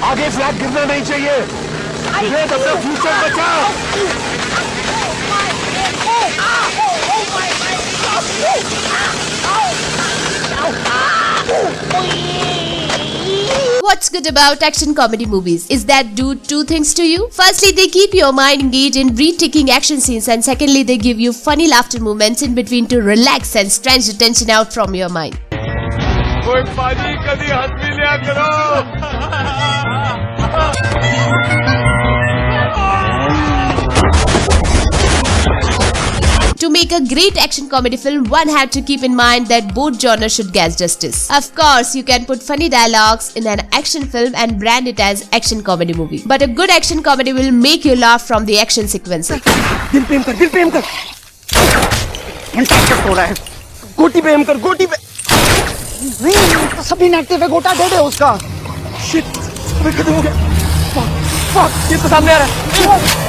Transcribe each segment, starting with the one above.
आगे फ्लैग गिरना नहीं चाहिए। अपना फ्यूचर बचा। What's good about action comedy movies is that do two things to you. Firstly, they keep your mind engaged in breathtaking action scenes, and secondly, they give you funny laughter moments in between to relax and stretch the tension out from your mind. कोई पाजी कभी हंस भी लिया करो। To make a great action comedy film, one had to keep in mind that both genres should get justice. Of course, you can put funny dialogues in an action film and brand it as action comedy movie. But a good action comedy will make you laugh from the action sequences. दिल पे M कर, दिल पे M कर। घंटा हो रहा है। गोटी पे एम कर, गोटी पे। नहीं, सभी नेगेटिव है, गोटा डेड है उसका। शिट, अबे खत्म हो गया। फक, ये तो सामने आ रहा है।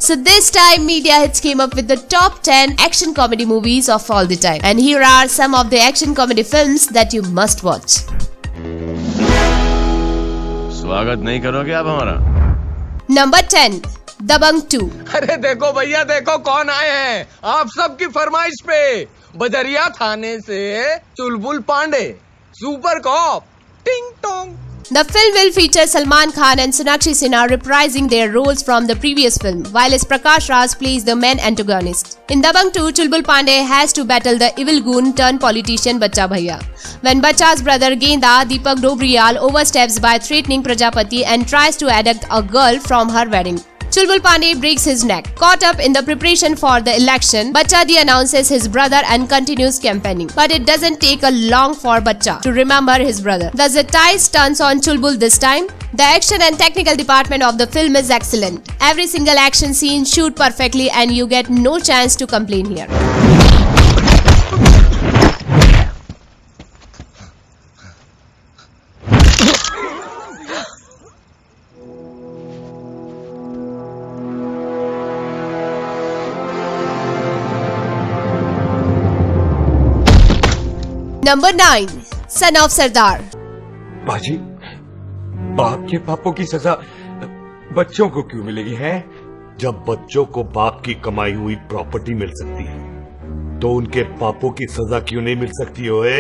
So this time Media Hits came up with the top 10 action comedy movies of all the time. And here are some of the action comedy films that you must watch. स्वागत नहीं करोगे आप हमारा? Number 10, Dabangg 2. अरे देखो भैया देखो कौन आए हैं आप सबकी फरमाइश पे। बजरिया थाने से चुलबुल पांडे, सुपर कॉप, टिंग Tong. The film will feature Salman Khan and Sonakshi Sinha reprising their roles from the previous film, while S. Prakash Raj plays the main antagonist. In Dabangg 2, Chulbul Pandey has to battle the evil goon turned politician Bachcha Bhaiya. When Bachcha's brother Genda, Deepak Dobriyal, oversteps by threatening Prajapati and tries to abduct a girl from her wedding, Chulbul Pandey breaks his neck. Caught up in the preparation for the election, Bachcha announces his brother and continues campaigning. But it doesn't take a long for Bachcha to remember his brother. Thus the tide turns on Chulbul this time. The action and technical department of the film is excellent. Every single action scene shoot perfectly and you get no chance to complain here. Number 9, Son of Sardar. बाजी, बाप के पापों की सजा बच्चों को क्यों मिलेगी है? जब बच्चों को बाप की कमाई हुई प्रॉपर्टी मिल सकती है तो उनके पापों की सजा क्यों नहीं मिल सकती ओए?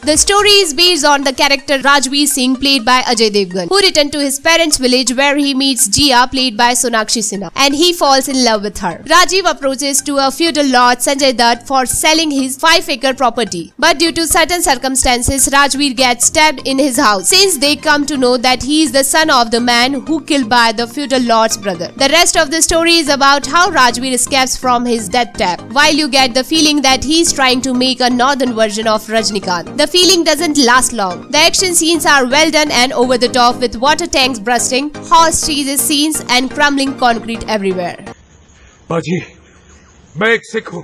The story is based on the character Rajveer Singh played by Ajay Devgan, who returned to his parents' village where he meets Jia played by Sonakshi Sinha, and he falls in love with her. Rajiv approaches to a feudal lord Sanjay Dutt for selling his 5-acre property, but due to certain circumstances, Rajveer gets stabbed in his house. Since they come to know that he is the son of the man who killed by the feudal lord's brother. The rest of the story is about how Rajveer escapes from his death trap, while you get the feeling that he is trying to make a northern version of Rajnikant. The feeling doesn't last long. The action scenes are well done and over the top with water tanks bursting, horse chases scenes and crumbling concrete everywhere. बाजी, मैं एक सिख हूं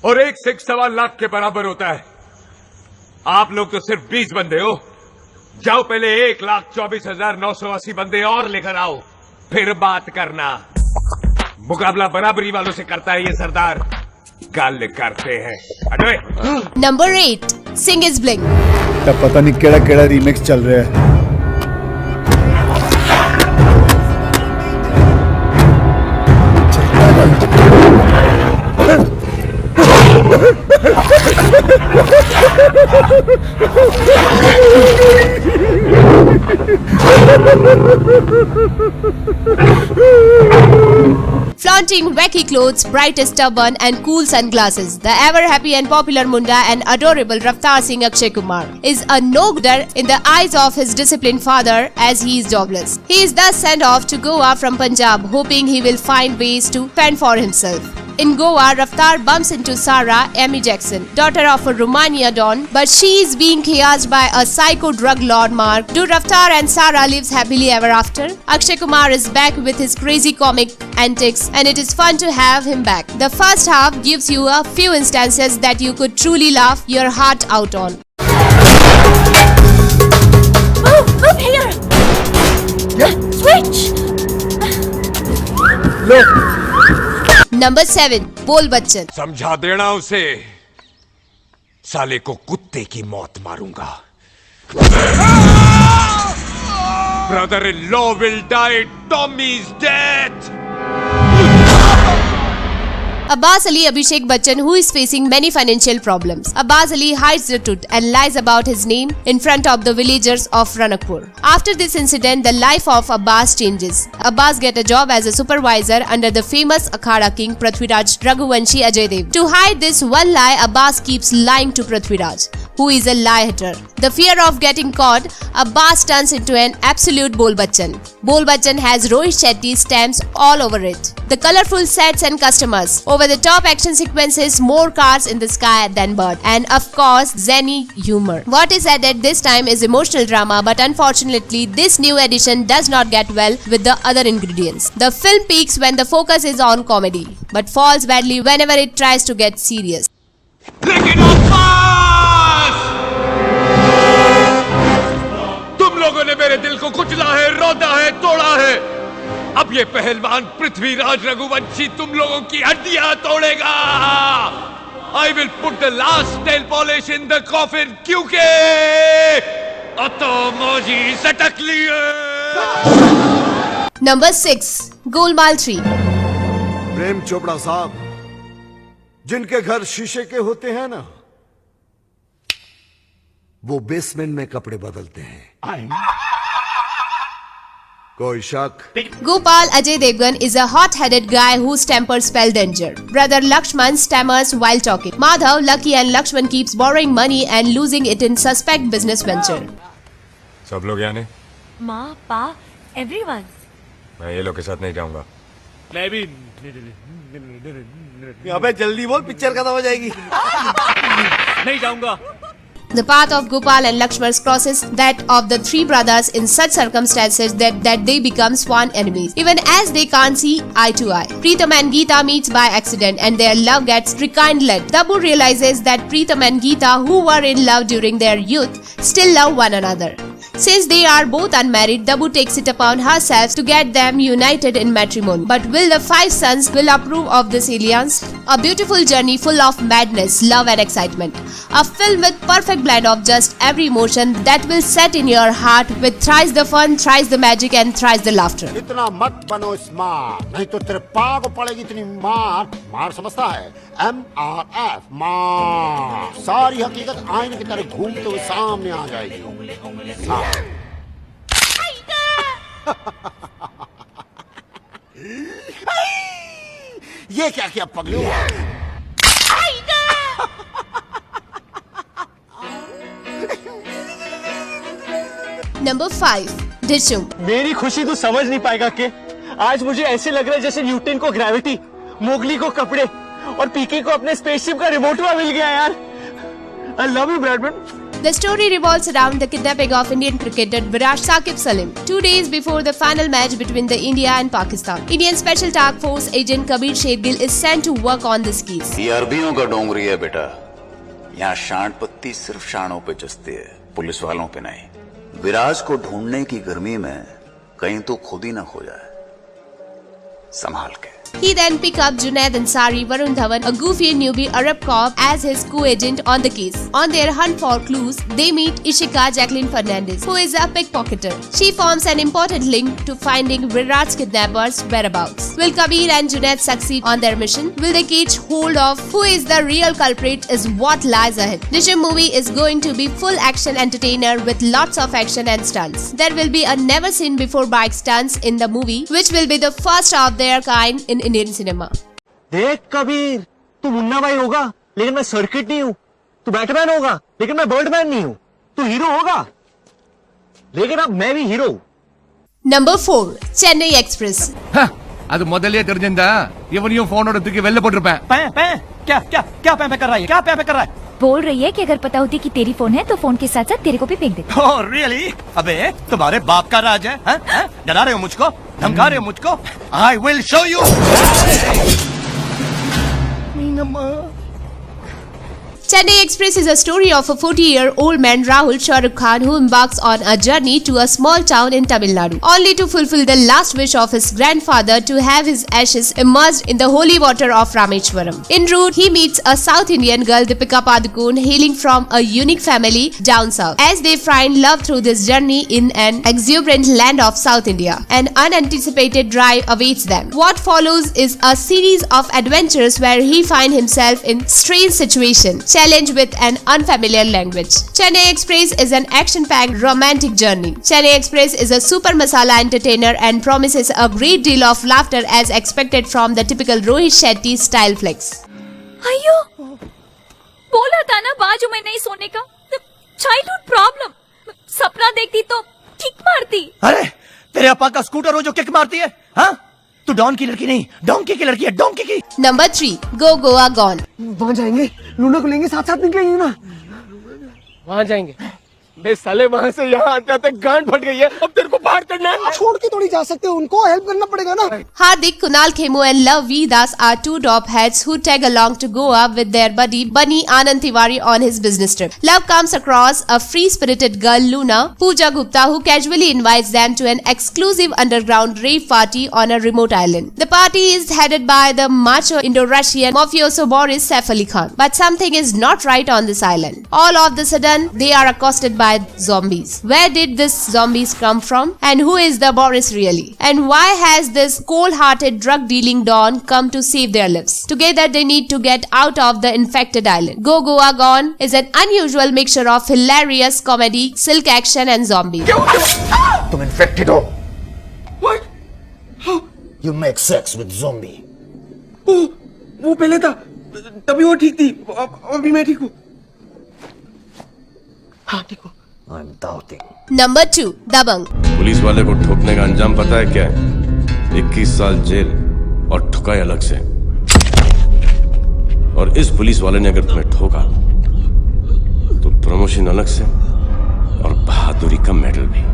और एक सिख 1.25 लाख के बराबर होता है। आप लोग तो सिर्फ 20 बंदे हो। जाओ पहले 1,24,980 बंदे और लेकर आओ, फिर बात करना। मुकाबला बराबरी वालों से करता है ये सरदार, गल करते हैं। Number 8, Sing is Bling. तब पता नहीं केड़ा केड़ा रीमिक्स चल रहा है। Flaunting wacky clothes, brightest turban and cool sunglasses, the ever-happy and popular Munda and adorable Raftaar Singh Akshay Kumar is a no-gooder in the eyes of his disciplined father as he is jobless. He is thus sent off to Goa from Punjab, hoping he will find ways to fend for himself. In Goa, Raftaar bumps into Sarah Amy Jackson, daughter of a Romania don, but she is being chaosed by a psycho drug lord Mark. Do Raftaar and Sarah lives happily ever after? Akshay Kumar is back with his crazy comic antics and it is fun to have him back. The first half gives you a few instances that you could truly laugh your heart out on. Move here! Yeah? Switch! Look! Number 7, Bol Bachchan. समझा देना उसे, साले को कुत्ते की मौत मारूंगा। Brother-in-law will die Tommy's death. Abbas Ali Abhishek Bachchan, who is facing many financial problems. Abbas Ali hides the truth and lies about his name in front of the villagers of Ranakpur. After this incident, the life of Abbas changes. Abbas gets a job as a supervisor under the famous Akhada king Prithviraj Raghuvanshi Ajay Dev. To hide this one lie, Abbas keeps lying to Prithviraj, who is a lie-hater. The fear of getting caught, Abbas turns into an absolute Bol Bachchan. Bol Bachchan has Rohit Shetty stamps all over it. The colorful sets and customers, over-the-top action sequences, more cars in the sky than birds, and of course, zany humor. What is added this time is emotional drama, but unfortunately, this new edition does not get well with the other ingredients. The film peaks when the focus is on comedy, but falls badly whenever it tries to get serious. लेकिन अब्बास, तुम लोगों ने मेरे दिल को कुचला है, रौंदा है, तोड़ा है। अब ये पहलवान पृथ्वीराज रघुवंशी तुम लोगों की हड्डियां तोड़ेगा। I will put the last nail polish in the coffin क्योंकि अतो मौजी सटक लिए। Number 6. Golmaal 3. प्रेम चोपड़ा साहब, जिनके घर शीशे के होते हैं ना, वो बेसमेंट में कपड़े बदलते हैं। कोई शक? Gopal Ajay Devgan is a hot-headed guy whose temper spells danger. Brother Lakshman stammers while talking. Madhav, Lucky and Lakshman keeps borrowing money and losing it in suspect business venture. सब लोग यहाँ नहीं? माँ, पा, everyone. मैं ये लोग के साथ नहीं जाऊंगा। मैं भी अबे जल्दी बोल, पिक्चर खत्म हो जाएगी। नहीं जाऊंगा। The path of Gopal and Lakshman crosses that of the three brothers in such circumstances that they become sworn enemies, even as they can't see eye to eye. Pritam and Geeta meets by accident and their love gets rekindled. Tabu realizes that Pritam and Geeta, who were in love during their youth, still love one another. Since they are both unmarried, Tabu takes it upon herself to get them united in matrimony. But will the five sons will approve of this alliance? A beautiful journey full of madness, love and excitement. A film with perfect blend of just every emotion that will set in your heart with thrice the fun, thrice the magic and thrice the laughter. इतना मत बनो smart, नहीं तो तेरे पाँव को पड़ेगी इतनी मार। मार समझता है? MRF, मार। सारी हकीकत आईने की तरह घूमते हुए सामने आ जाएगी। ये क्या किया पगलू? Number 5. Dishum. मेरी खुशी तू समझ नहीं पाएगा कि आज मुझे ऐसे लग रहा है जैसे न्यूटन को ग्रेविटी, मोगली को कपड़े और पीके को अपने स्पेसशिप का रिमोट मिल गया यार। I love you, Bradman. The story revolves around the kidnapping of Indian cricketer Virat Saqib Salim 2 days before the final match between the India and Pakistan. Indian Special Task Force agent Kabir Shergill is sent to work on this case. ये अरबियों का डोंगरी है बेटा, यहाँ शांड पत्ती सिर्फ शानों पे जचती है, police वालों पे नहीं। विराज को ढूंढने की गर्मी में कहीं तो खुद ही ना खो जाए, संभाल के। He then picked up Junaid Ansari, Varun Dhawan, a goofy newbie Arab cop, as his co-agent on the case. On their hunt for clues, they meet Ishika Jacqueline Fernandez, who is a pickpocketer. She forms an important link to finding Virat's kidnappers' whereabouts. Will Kabir and Junaid succeed on their mission? Will they catch hold of who is the real culprit is what lies ahead. Dishum movie is going to be full action entertainer with lots of action and stunts. There will be a never seen before bike stunts in the movie, which will be the first of their kind in Indian cinema. देख कबीर, तू मुन्ना भाई होगा लेकिन मैं circuit नहीं हूँ। तू Batman होगा लेकिन मैं बर्डमैन नहीं हूँ। तू हीरो होगा लेकिन अब मैं भी हीरो हूँ। Number 4. Chennai Express. அது முதல்லயே தெரிஞ்சிருந்தா இவனையும் போனோட தூக்கி வெளில போட்டுருப்பேன்। क्या कर रहा है? क्या कर रहा है? बोल रही है कि अगर पता होती कि तेरी फोन है तो फोन के साथ साथ तेरे को भी फेंक देती। Oh, really? अबे तुम्हारे बाप का राज है? डरा रहे हो मुझको? धमका रहे हो मुझको? I will show you. Chennai Express is a story of a 40-year-old man Rahul Shahrukh Khan who embarks on a journey to a small town in Tamil Nadu, only to fulfill the last wish of his grandfather to have his ashes immersed in the holy water of Rameshwaram. En route, he meets a South Indian girl, Deepika Padukone, hailing from a unique family down south. As they find love through this journey in an exuberant land of South India, an unanticipated drive awaits them. What follows is a series of adventures where he finds himself in strange situations, challenged with an unfamiliar language. Chennai Express is an action-packed romantic journey. Chennai Express is a super masala entertainer and promises a great deal of laughter as expected from the typical Rohit Shetty style flicks. अयो, बोला था ना बाजू में नहीं सोने का। Childhood problem. सपना देखती तो किक मारती। अरे तेरे अपा का स्कूटर हो जो किक मारती है, हाँ? तू डॉन की लड़की नहीं, डोंकी की लड़की है, डोंकी की। Number 3, Go Goa Gone. वहाँ जाएंगे, लूना को लेंगे, साथ साथ निकलेंगे ना। वहाँ जाएंगे। बे साले वहाँ से यहाँ आते आते गांड फट गई है, अब तेरे को बाहर करना है। छोड़ के थोड़ी जा सकते हो, उनको हेल्प करना पड़ेगा ना। Hardik, Kunal Khemu and Love Vidas are two top heads who tag along to Goa with their buddy Bunny Anand Tiwari on his business trip. Love comes across a free-spirited girl, Luna, Pooja Gupta, who casually invites them to an exclusive underground rave party on a remote island. The party is headed by the macho Indo-Russian mafioso Boris Saif Ali Khan. But something is not right on this island. All of the sudden, they are accosted by zombies. Where did these zombies come from? And who is the Boris really? And why has this cold-hearted drug-dealing Don come to save their lives? Together they need to get out of the infected island. Go Goa Gone is an unusual mixture of hilarious comedy, silk action and zombies. तुम infected हो। What? How? You make sex with zombie। वो पहले था, तभी वो ठीक थी, अभी मैं ठीक हूँ। हाँ ठीक हूँ। I'm doubting। Number 2, Dabang. Police वाले को ठोकने का अंजाम पता है क्या है? 21 साल जेल और ठुकाई अलग से। और इस पुलिस वाले ने अगर तुम्हें ठोका तो प्रमोशन अलग से और बहादुरी का मेडल भी।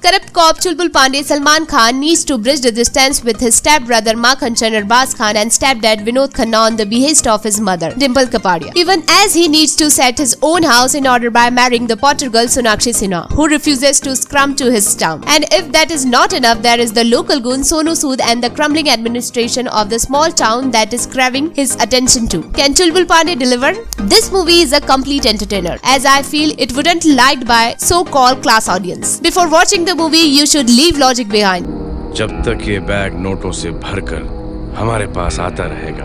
Corrupt cop Chulbul Pandey Salman Khan needs to bridge the distance with his stepbrother Makhan Chandra Bas Khan and stepdad Vinod Khanna on the behest of his mother, Dimple Kapadia. Even as he needs to set his own house in order by marrying the Potter girl Sonakshi Sinha, who refuses to scrum to his town. And if that is not enough, there is the local goon Sonu Sood and the crumbling administration of the small town that is craving his attention too. Can Chulbul Pandey deliver? This movie is a complete entertainer, as I feel it wouldn't liked by so-called class audience. Before watching the movie, you should leave logic behind. जब तक ये bag नोटों से भरकर हमारे पास आता रहेगा,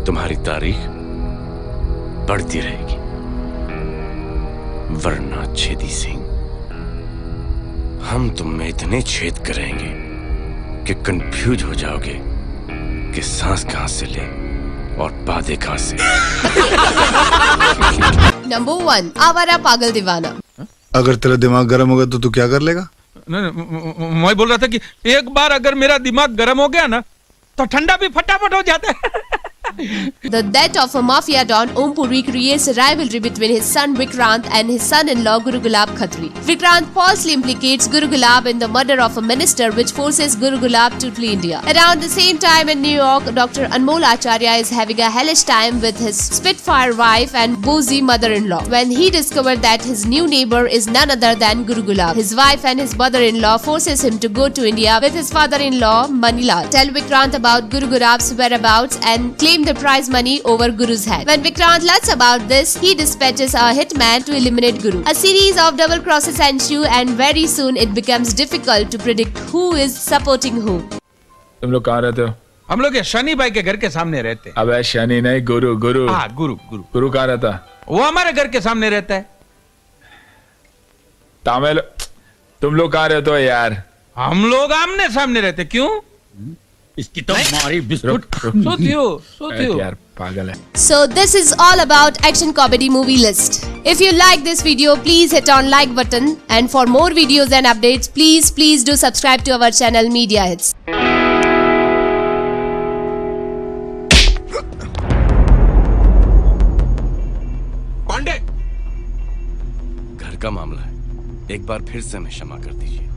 तुम्हारी तारीख बढ़ती रहेगी। वरना छेदी सिंह, हम तुम में इतने छेद करेंगे कि कंफ्यूज हो जाओगे कि सांस कहां से ले और बादे कहां से। Number 1, आवारा पागल दीवाना. अगर तेरा दिमाग गर्म होगा तो तू क्या कर लेगा? मैं बोल रहा था कि एक बार अगर मेरा दिमाग गर्म हो गया ना तो ठंडा भी फटाफट हो जाता है। The death of a mafia don Om Puri creates a rivalry between his son Vikrant and his son-in-law Guru Gulab Khatri. Vikrant falsely implicates Guru Gulab in the murder of a minister, which forces Guru Gulab to flee India. Around the same time in New York, Dr. Anmol Acharya is having a hellish time with his Spitfire wife and boozy mother-in-law when he discovered that his new neighbor is none other than Guru Gulab. His wife and his mother-in-law forces him to go to India with his father-in-law Manilal, tell Vikrant about Guru Gulab's whereabouts and claim the prize money over Guru's head. When Vikrant learns about this, he dispatches a hitman to eliminate Guru. A series of double crosses ensue and very soon it becomes difficult to predict who is supporting who. तुम लोग कहाँ रहते हो? हम लोग शनि भाई के घर के सामने रहते हैं। अबे शनि नहीं, गुरु गुरु। हाँ गुरु गुरु। गुरु कहाँ रहता? वो हमारे घर के सामने रहता है। तामिल, तुम लोग कहाँ रहते हो यार? हम लोग आमने सामने रहते। क्यों? इसकी तो मारी बिस्कुट। सोतियो यार पागल है। So this is all about action comedy movie list. If you like this video, please hit on like button, and for more videos and updates, please do subscribe to our channel Media Hits. Pandey, घर का मामला है, एक बार फिर से हमें क्षमा कर दीजिए।